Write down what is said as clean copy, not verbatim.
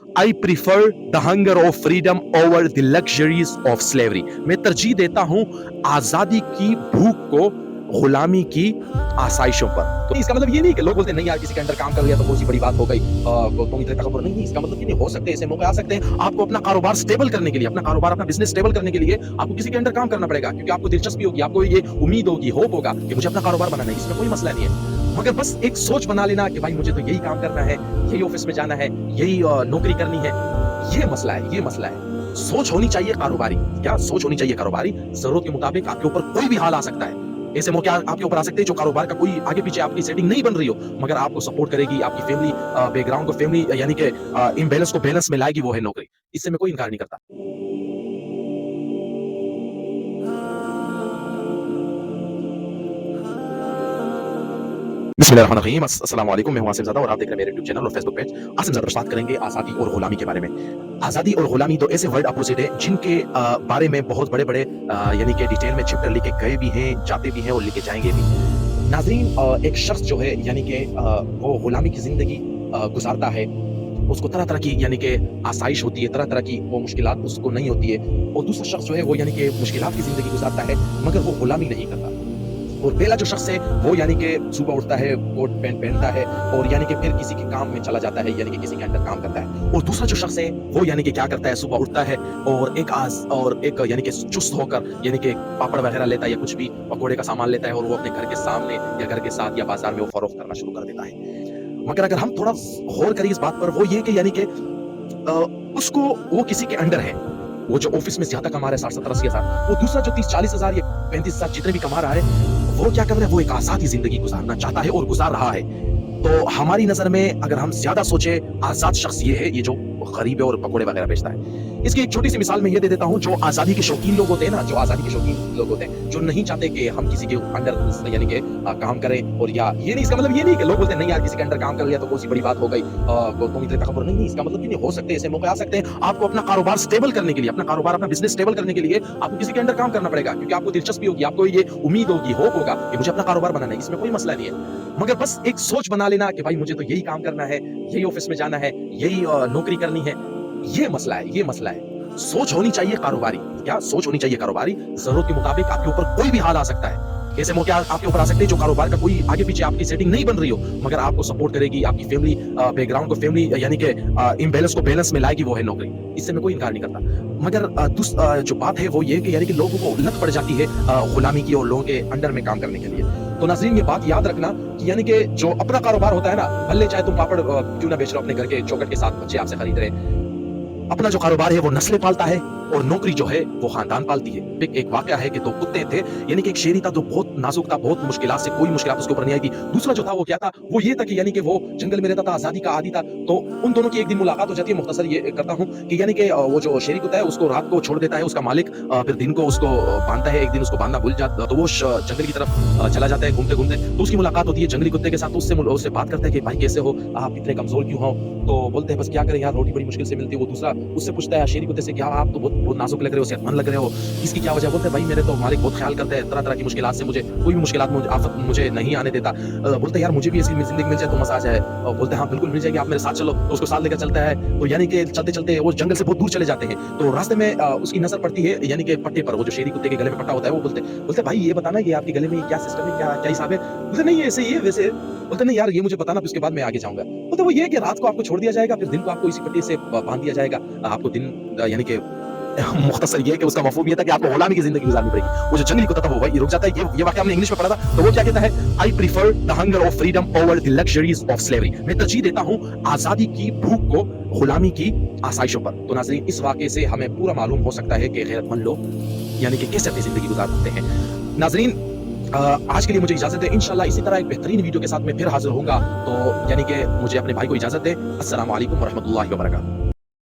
I prefer the hunger of freedom over the luxuries of slavery. मैं तरजीह देता हूं आजादी की भूख को गुलामी की आसाइशों पर। तो इसका मतलब ये नहीं कि लोग बोलते हैं नहीं यार किसी के अंडर काम कर लिया तो बहुत सी बड़ी बात हो गई, तुम इतने तकबर नहीं। इसका मतलब ये नहीं, हो सकते ऐसे मौके आ सकते हैं। आपको अपना कारोबार स्टेबल करने के लिए, अपना कारोबार अपना बिजनेस स्टेबल करने के लिए आपको किसी के अंडर काम करना पड़ेगा, क्योंकि आपको दिलचस्पी होगी, आपको ये उम्मीद होगी, होप होगा कि मुझे अपना कारोबार बनाना है। इसमें कोई मसला नहीं है, मगर बस एक सोच बना लेना कि भाई मुझे तो यही काम करना है, यही ऑफिस में जाना है, यही नौकरी करनी है। ये मसला है, ये मसला है। सोच होनी चाहिए कारोबारी। क्या सोच होनी चाहिए कारोबारी? जरूरत के मुताबिक आपके ऊपर कोई भी हाल आ सकता है। ऐसे मौके आपके ऊपर आ सकते हैं जो कारोबार का कोई आगे पीछे आपकी सेटिंग नहीं बन रही हो, मगर आपको सपोर्ट करेगी, आपकी फैमिली बैकग्राउंड को, फैमिली यानी कि इम्बैलेंस को बैलेंस में लाएगी, वो है नौकरी। इससे मैं कोई इनकार नहीं करता। बिस्मिल्लाहिर्रहमानिर्रहीम, अस्सलाम वालेकुम। मैं हूं आसिम ज़ादा और आप देख रहे हैं मेरे यूट्यूब चैनल और फेसबुक पेज आसिम ज़ादा। बात करेंगे आज़ादी और गुलामी के बारे में। आज़ादी और गुलामी दो ऐसे वर्ड अपोजिट है जिनके बारे में बहुत बड़े बड़े यानी कि डिटेल में चैप्टर लिखे गए भी हैं, जाते भी हैं और लिखे जाएंगे भी। नाज़रीन, एक शख्स जो है यानी कि वो गुलामी की ज़िंदगी गुजारता है, उसको तरह तरह की यानी कि आसाइश होती है, तरह तरह की वो मुश्किलात उसको नहीं होती है। और दूसरा शख्स जो है वो यानी कि मुश्किलात की ज़िंदगी गुजारता है मगर वो गुलामी नहीं करता। और पहला जो शख्स है वो यानी कि सुबह उठता है, कोट पैंट पहनता है और यानी कि फिर किसी के काम में चला जाता है, यानी कि किसी के अंडर काम करता है। और दूसरा जो शख्स है वो यानी कि क्या करता है, सुबह उठता है और एक यानी कि चुस्त होकर यानी कि पापड़ वगैरह लेता है या कुछ भी पकौड़े का सामान लेता है और वो अपने घर के सामने या घर के साथ या बाजार में वो फरोख्त करना शुरू कर देता है। मगर अगर हम थोड़ा गौर करें इस बात पर, वो ये कि यानी कि उसको वो किसी के अंडर है। वो जो ऑफिस में ज्यादा कमा रहा है 60-70-80 हजार, वो दूसरा जो 30-40 हजार या 35 हजार जितने भी कमा रहा है, वो क्या कर रहा है, वो एक आजादी जिंदगी गुजारना चाहता है और गुजार रहा है। तो हमारी नजर में अगर हम ज्यादा सोचे, आजाद शख्स ये है, ये जो गरीब है और पकोड़े वगैरह बेचता है। इसकी एक छोटी सी मिसाल मैं ये दे देता हूँ। जो आजादी के शौकीन लोग होते हैं ना, जो आजादी के शौकीन लोग होते हैं, जो नहीं चाहते कि हम किसी के अंडर यानी कि काम करें, और या ये नहीं, इसका मतलब ये नहीं कि लोग बोलते हैं नहीं यार किसी के अंडर काम कर लिया तो बहुत सी बड़ी बात हो गई, तुम इतने तकबर नहीं। इसका मतलब ये नहीं, हो सकते ऐसे मौके आ सकते हैं। आपको अपना कारोबार स्टेबल करने के लिए, अपना कारोबार अपना बिजनेस स्टेबल करने के लिए आपको किसी के अंडर काम करना पड़ेगा, क्योंकि आपको दिलचस्पी होगी, आपको ये उम्मीद होगी, होप होगा कि मुझे अपना कारोबार बनाना है। इसमें कोई मसला नहीं है, मगर बस एक सोच बना लेना कि भाई मुझे तो यही काम करना है, यही ऑफिस में जाना है, यही नौकरी करनी है। ये मसला है, ये मसला है। सोच होनी चाहिए कारोबारी। क्या सोच होनी चाहिए कारोबारी? जरूरत के मुताबिक आपके ऊपर कोई भी हाल आ सकता है। ऐसे मौके आपके ऊपर आ सकते हैं जो कारोबार का कोई आगे पीछे आपकी सेटिंग नहीं बन रही हो, मगर आपको सपोर्ट करेगी, आपकी फैमिली बैकग्राउंड को, फैमिली यानी कि इम्बैलेंस को बैलेंस में लाएगी, वो है नौकरी। इससे मैं कोई इनकार नहीं करता। मगर जो बात है वो ये कि यानी कि लोगों को लत पड़ जाती है गुलामी की और लोगों के अंडर में काम करने के लिए। तो नाज़रीन, ये बात याद रखना कि यानी कि जो अपना कारोबार होता है ना, भले चाहे तुम पापड़ क्यों ना बेच रहे हो, अपने घर के चौखट के साथ बच्चे आपसे खरीद रहे, अपना जो कारोबार है वो नस्लें पालता है और नौकरी जो है वो खानदान पालती है। एक वाकया है कि दो कुत्ते थे, यानी कि एक शेरी था जो बहुत नाजुक था, बहुत मुश्किलात से, कोई मुश्किलात उसके ऊपर नहीं आई थी। दूसरा जो था वो क्या था, वो ये था कि यानी कि वो जंगल में रहता था, आजादी का आदी था। तो उन दोनों की एक दिन मुलाकात हो जाती है। मुख्तसर ये करता हूँ कि यानी कि वो जो शेरी कुत्ता है उसको रात को छोड़ देता है उसका मालिक, फिर दिन को उसको बांधता है। एक दिन उसको बांधना भूल जाता, तो वो जंगल की तरफ चला जाता है घूमते घूमते। तो उसकी मुलाकात होती है जंगली कुत्ते के साथ। तो उससे बात करता है कि भाई कैसे हो आप, इतने कमजोर क्यों हो? तो बोलते हैं बस क्या करें यार, रोटी बड़ी मुश्किल से मिलती है। वो दूसरा उससे पूछता है शेरी कुत्ते से, क्या आप तो बहुत नाजुक लग रहे हो, सेहतमंद लग रहे हो, इसकी क्या वजह? बोलते हैं भाई मेरे तो मालिक बहुत ख्याल करते हैं, तरह तरह की मुश्किलात से मुझे कोई भी मुश्किलात आफत मुझे नहीं आने देता। बोलते हैं यार मुझे भी ऐसी जिंदगी मिल जाए तो मजा आ जाए। बोलते हैं हाँ बिल्कुल मिल जाएगी, आप मेरे साथ चलो। तो उसको साथ लेकर चलता है। तो यानी कि चलते चलते वो जंगल से बहुत दूर चले जाते हैं। तो रास्ते में उसकी नजर पड़ती है यानी कि पट्टे पर, वो जो शेरी कुत्ते के गले में पट्टा होता है। वो बोलते भाई ये बताना कि आपके गले में क्या सिस्टम है, क्या हिसाब है? बोलते नहीं ऐसे ही है वैसे। बोलते नहीं यार ये मुझे बताना, फिर उसके बाद मैं आगे जाऊंगा। बोलते वो ये कि रात को आपको छोड़ दिया जाएगा, फिर दिन को आपको इसी पट्टी से बांध दिया जाएगा। आपको दिन यानी कि मुख्तसर ये है कि उसका मफहूम ये था कि आपको गुलामी की जिंदगी गुजारनी पड़ेगी। वो जो जंगली कुत्ता था वो वही रुक जाता है। ये वाकया हमने इंग्लिश में पढ़ा था। तो वो क्या कहता है, I prefer the hunger of freedom over the luxuries of slavery. मैं तरजीह देता हूं आजादी की भूख को गुलामी की आसाइशों पर। तो नाज़रीन, इस वाकये से हमें पूरा मालूम हो सकता है कि गैरतमंद लोग यानी कि कैसे अपनी जिंदगी गुजारते हैं। नाज़रीन, आज के लिए मुझे इजाजत है। इंशाल्लाह इसी तरह एक बेहतरीन वीडियो के साथ मैं फिर हाजिर होऊंगा। तो यानी कि मुझे अपने भाई को इजाजत है। अस्सलाम वालेकुम व रहमतुल्लाहि व बरकातहू।